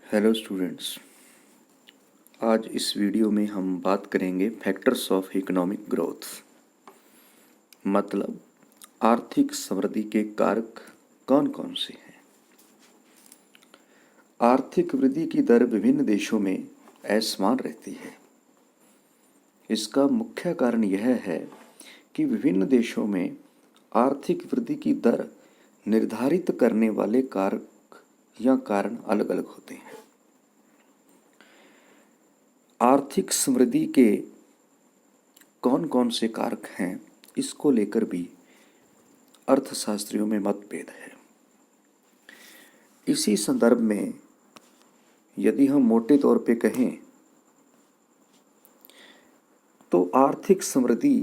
Hello students. आज इस video में हम बात करेंगे फैक्टर्स ऑफ इकोनॉमिक ग्रोथ, मतलब आर्थिक समृद्धि के कारक कौन कौन से हैं। आर्थिक वृद्धि की दर विभिन्न देशों में असमान रहती है। इसका मुख्य कारण यह है कि विभिन्न देशों में आर्थिक वृद्धि की दर निर्धारित करने वाले कारक या कारण अलग अलग होते हैं। आर्थिक समृद्धि के कौन कौन से कारक हैं, इसको लेकर भी अर्थशास्त्रियों में मतभेद है। इसी संदर्भ में यदि हम मोटे तौर पे कहें तो आर्थिक समृद्धि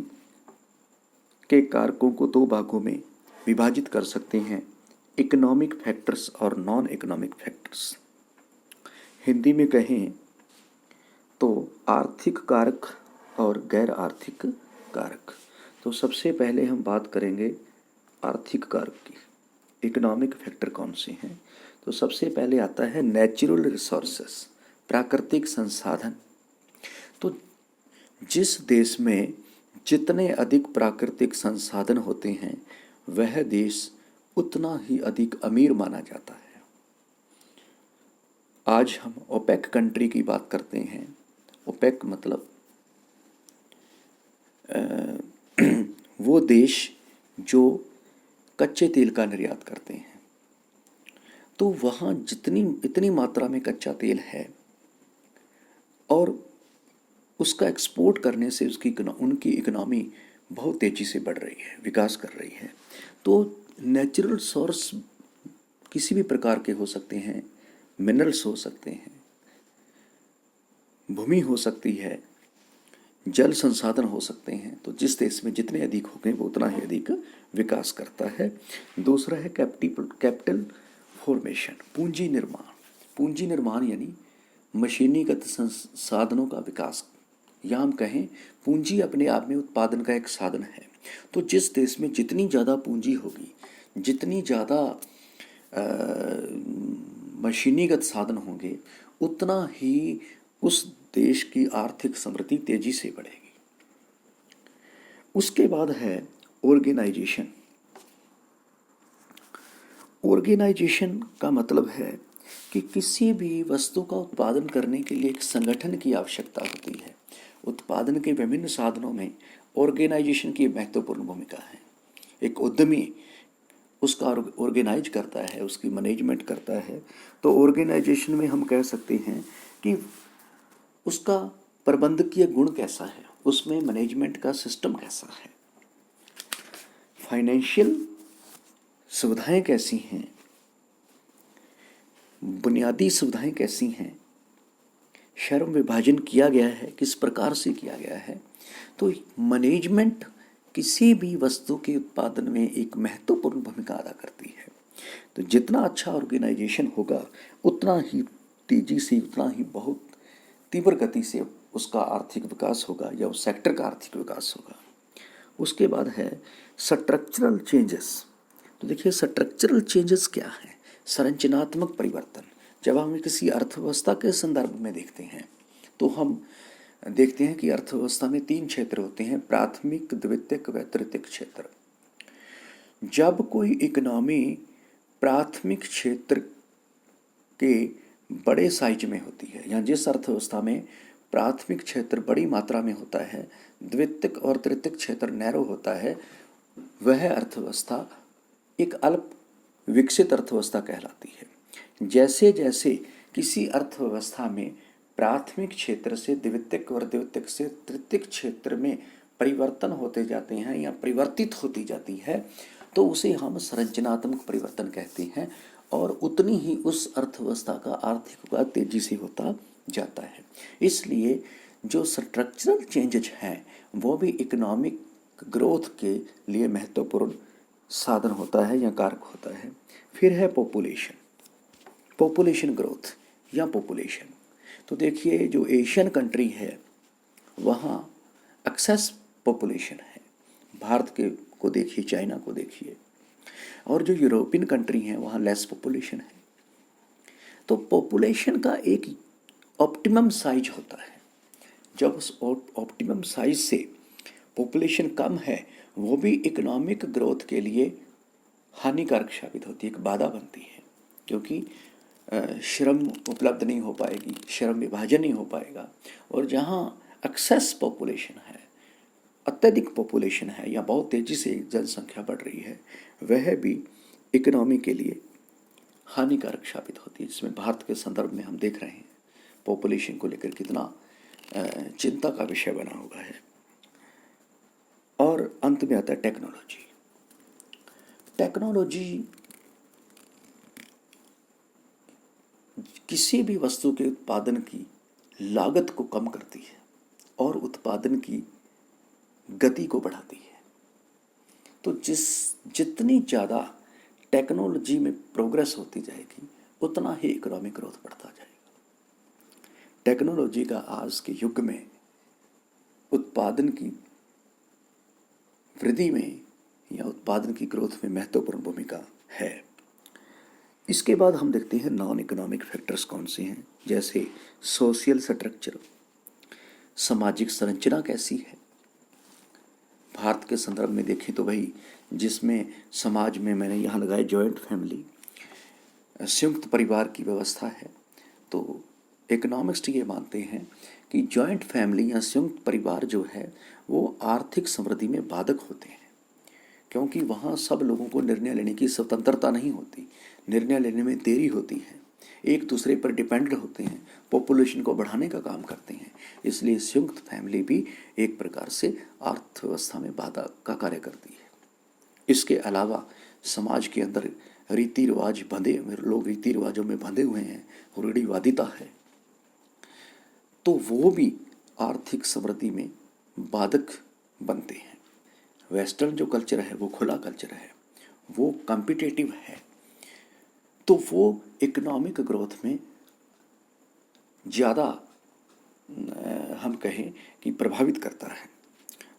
के कारकों को दो भागों में विभाजित कर सकते हैं, इकोनॉमिक फैक्टर्स और नॉन इकोनॉमिक फैक्टर्स। हिंदी में कहें तो आर्थिक कारक और गैर आर्थिक कारक। तो सबसे पहले हम बात करेंगे आर्थिक कारक की। इकोनॉमिक फैक्टर कौन से हैं? तो सबसे पहले आता है नेचुरल रिसोर्सेस, प्राकृतिक संसाधन। तो जिस देश में जितने अधिक प्राकृतिक संसाधन होते हैं वह देश उतना ही अधिक अमीर माना जाता है। आज हम ओपेक कंट्री की बात करते हैं। ओपेक मतलब वो देश जो कच्चे तेल का निर्यात करते हैं। तो वहाँ इतनी मात्रा में कच्चा तेल है और उसका एक्सपोर्ट करने से उनकी इकोनॉमी बहुत तेज़ी से बढ़ रही है, विकास कर रही है। तो नेचुरल सोर्स किसी भी प्रकार के हो सकते हैं, मिनरल्स हो सकते हैं, भूमि हो सकती है, जल संसाधन हो सकते हैं। तो जिस देश में जितने अधिक होंगे वो उतना ही अधिक विकास करता है। दूसरा है कैपिटल फॉर्मेशन, पूंजी निर्माण। पूंजी निर्माण यानी मशीनीगत संसाधनों का विकास, या हम कहें पूंजी अपने आप में उत्पादन का एक साधन है। तो जिस देश में जितनी ज़्यादा पूंजी होगी, जितनी ज़्यादा मशीनीगत साधन होंगे, उतना ही उस देश की आर्थिक समृद्धि तेजी से बढ़ेगी। उसके बाद है ऑर्गेनाइजेशन। ऑर्गेनाइजेशन का मतलब है कि किसी भी वस्तु का उत्पादन करने के लिए एक संगठन की आवश्यकता होती है। उत्पादन के विभिन्न साधनों में ऑर्गेनाइजेशन की महत्वपूर्ण भूमिका है। एक उद्यमी उसका ऑर्गेनाइज करता है, उसकी मैनेजमेंट करता है। तो ऑर्गेनाइजेशन में हम कह सकते हैं कि उसका प्रबंधकीय गुण कैसा है, उसमें मैनेजमेंट का सिस्टम कैसा है, फाइनेंशियल सुविधाएं कैसी हैं, बुनियादी सुविधाएं कैसी हैं, श्रम विभाजन किया गया है, किस प्रकार से किया गया है। तो मैनेजमेंट किसी भी वस्तु के उत्पादन में एक महत्वपूर्ण भूमिका अदा करती है। तो जितना अच्छा ऑर्गेनाइजेशन होगा उतना ही तेजी से, उतना ही बहुत तीव्र गति से उसका आर्थिक विकास होगा या उस सेक्टर का आर्थिक विकास होगा। उसके बाद है स्ट्रक्चरल चेंजेस। तो देखिए स्ट्रक्चरल चेंजेस क्या है? संरचनात्मक परिवर्तन। जब हम किसी अर्थव्यवस्था के संदर्भ में देखते हैं तो हम देखते हैं कि अर्थव्यवस्था में 3 क्षेत्र होते हैं, प्राथमिक, द्वितीयक व तृतीयक क्षेत्र। जब कोई इकोनॉमी प्राथमिक क्षेत्र के बड़े साइज में होती है, या जिस अर्थव्यवस्था में प्राथमिक क्षेत्र बड़ी मात्रा में होता है, द्वितीयक और तृतीयक क्षेत्र नैरो होता है, वह अर्थव्यवस्था एक अल्प विकसित अर्थव्यवस्था कहलाती है। जैसे जैसे किसी अर्थव्यवस्था में प्राथमिक क्षेत्र से द्वितीयक और द्वितीयक से तृतीयक क्षेत्र में परिवर्तन होते जाते हैं या परिवर्तित होती जाती है, तो उसे हम संरचनात्मक परिवर्तन कहते हैं, और उतनी ही उस अर्थव्यवस्था का आर्थिक विकास तेजी से होता जाता है। इसलिए जो स्ट्रक्चरल चेंजेज हैं वो भी इकोनॉमिक ग्रोथ के लिए महत्वपूर्ण साधन होता है या कारक होता है। फिर है पॉपुलेशन ग्रोथ या पॉपुलेशन। तो देखिए जो एशियन कंट्री है वहाँ एक्सेस पॉपुलेशन है। भारत के को देखिए, चाइना को देखिए, और जो यूरोपियन कंट्री हैं वहाँ लेस पॉपुलेशन है। तो पॉपुलेशन का एक ऑप्टिमम साइज होता है। जब उस ऑप्टिमम साइज से पॉपुलेशन कम है, वो भी इकोनॉमिक ग्रोथ के लिए हानिकारक साबित होती है, एक बाधा बनती है, क्योंकि श्रम उपलब्ध नहीं हो पाएगी, श्रम विभाजन नहीं हो पाएगा। और जहाँ एक्सेस पॉपुलेशन है, अत्यधिक पॉपुलेशन है या बहुत तेज़ी से जनसंख्या बढ़ रही है, वह भी इकोनॉमी के लिए हानिकारक साबित होती है, जिसमें भारत के संदर्भ में हम देख रहे हैं पॉपुलेशन को लेकर कितना चिंता का विषय बना हुआ है। और अंत में आता है टेक्नोलॉजी। टेक्नोलॉजी किसी भी वस्तु के उत्पादन की लागत को कम करती है और उत्पादन की गति को बढ़ाती है। तो जितनी ज़्यादा टेक्नोलॉजी में प्रोग्रेस होती जाएगी, उतना ही इकोनॉमिक ग्रोथ बढ़ता जाएगा। टेक्नोलॉजी का आज के युग में उत्पादन की वृद्धि में या उत्पादन की ग्रोथ में महत्वपूर्ण भूमिका है। इसके बाद हम देखते हैं नॉन इकोनॉमिक फैक्टर्स कौन से हैं, जैसे सोशल स्ट्रक्चर, सामाजिक संरचना कैसी है। भारत के संदर्भ में देखें तो भाई, जिसमें समाज में मैंने यहाँ लगाया जॉइंट फैमिली, संयुक्त परिवार की व्यवस्था है। तो इकोनॉमिक्स ये मानते हैं कि जॉइंट फैमिली या संयुक्त परिवार जो है वो आर्थिक समृद्धि में बाधक होते हैं, क्योंकि वहाँ सब लोगों को निर्णय लेने की स्वतंत्रता नहीं होती, निर्णय लेने में देरी होती है, एक दूसरे पर डिपेंडेंट होते हैं, पॉपुलेशन को बढ़ाने का काम करते हैं। इसलिए संयुक्त फैमिली भी एक प्रकार से अर्थव्यवस्था में बाधा का कार्य करती है। इसके अलावा समाज के अंदर रीति रिवाज बंधे, लोग रीति रिवाजों में बंधे हुए हैं, रूढ़िवादिता है, तो वो भी आर्थिक समृद्धि में बाधक बनते हैं। वेस्टर्न जो कल्चर है वो खुला कल्चर है, वो कॉम्पिटिटिव है, तो वो इकोनॉमिक ग्रोथ में ज़्यादा हम कहें कि प्रभावित करता है।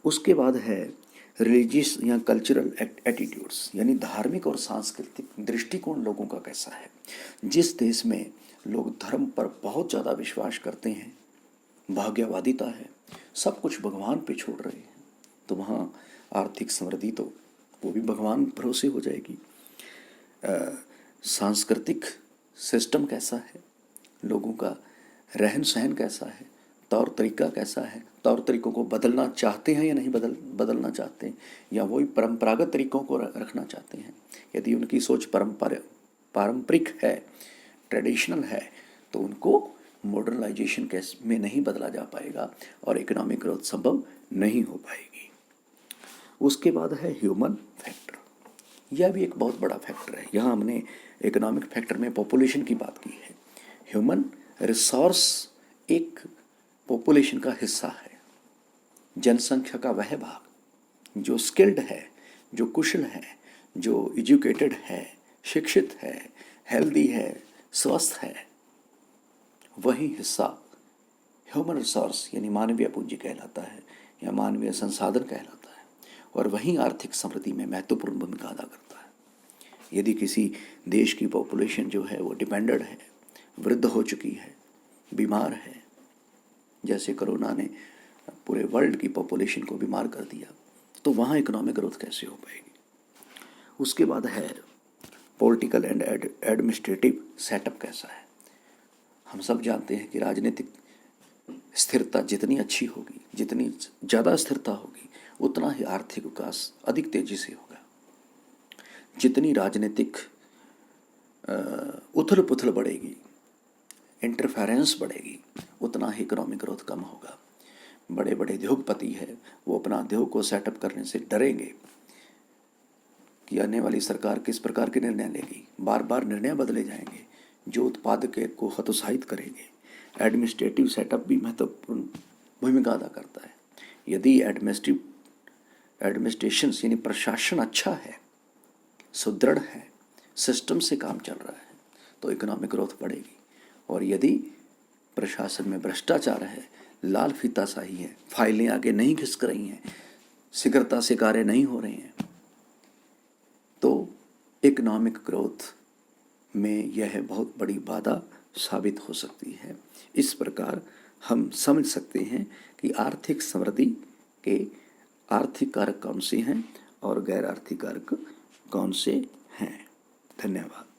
उसके बाद है रिलीजियस या कल्चरल एटीट्यूड्स, यानी धार्मिक और सांस्कृतिक दृष्टिकोण लोगों का कैसा है। जिस देश में लोग धर्म पर बहुत ज़्यादा विश्वास करते हैं, भाग्यवादिता है, सब कुछ भगवान पे छोड़ रहे हैं, तो वहाँ आर्थिक समृद्धि तो वो भी भगवान भरोसे हो जाएगी। सांस्कृतिक सिस्टम कैसा है, लोगों का रहन सहन कैसा है, तौर तरीका कैसा है, तौर तरीकों को बदलना चाहते हैं या नहीं बदलना चाहते हैं, या वही परंपरागत तरीकों को रखना चाहते हैं। यदि उनकी सोच पारंपरिक है, ट्रेडिशनल है, तो उनको मॉडर्नाइजेशन में नहीं बदला जा पाएगा और इकोनॉमिक ग्रोथ संभव नहीं हो पाएगी। उसके बाद है ह्यूमन फैक्टर। यह भी एक बहुत बड़ा फैक्टर है। यहाँ हमने इकोनॉमिक फैक्टर में पॉपुलेशन की बात की है। ह्यूमन रिसोर्स एक पॉपुलेशन का हिस्सा है। जनसंख्या का वह भाग जो स्किल्ड है, जो कुशल है, जो एजुकेटेड है, शिक्षित है, हेल्दी है, स्वस्थ है, वही हिस्सा ह्यूमन रिसोर्स यानी मानवीय पूंजी कहलाता है या मानवीय संसाधन कहलाता है, और वही आर्थिक समृद्धि में महत्वपूर्ण भूमिका अदा करता है। यदि किसी देश की पॉपुलेशन जो है वो डिपेंडेंट है, वृद्ध हो चुकी है, बीमार है, जैसे कोरोना ने पूरे वर्ल्ड की पॉपुलेशन को बीमार कर दिया, तो वहाँ इकोनॉमिक ग्रोथ कैसे हो पाएगी। उसके बाद है पॉलिटिकल एंड एडमिनिस्ट्रेटिव सेटअप कैसा है। हम सब जानते हैं कि राजनीतिक स्थिरता जितनी अच्छी होगी, जितनी ज़्यादा स्थिरता होगी, उतना ही आर्थिक विकास अधिक तेजी से होगा। जितनी राजनीतिक उथल पुथल बढ़ेगी, इंटरफेरेंस बढ़ेगी, उतना ही इकोनॉमिक ग्रोथ कम होगा। बड़े बड़े उद्योगपति है, वो अपना उद्योग को सेटअप करने से डरेंगे कि आने वाली सरकार किस प्रकार के निर्णय लेगी। बार बार निर्णय बदले जाएंगे जो उत्पादक को हतोत्साहित करेंगे। एडमिनिस्ट्रेटिव सेटअप भी महत्वपूर्ण भूमिका अदा करता है। यदि एडमिनिस्ट्रेशन यानी प्रशासन अच्छा है, सुदृढ़ है, सिस्टम से काम चल रहा है, तो इकोनॉमिक ग्रोथ बढ़ेगी। और यदि प्रशासन में भ्रष्टाचार है, लाल फीताशाही है, फाइलें आगे नहीं खिसक रही हैं, शीघ्रता से कार्य नहीं हो रहे हैं, तो इकोनॉमिक ग्रोथ में यह बहुत बड़ी बाधा साबित हो सकती है। इस प्रकार हम समझ सकते हैं कि आर्थिक समृद्धि के आर्थिक कारक कौन से हैं और गैर आर्थिक कारक कौन से हैं। धन्यवाद।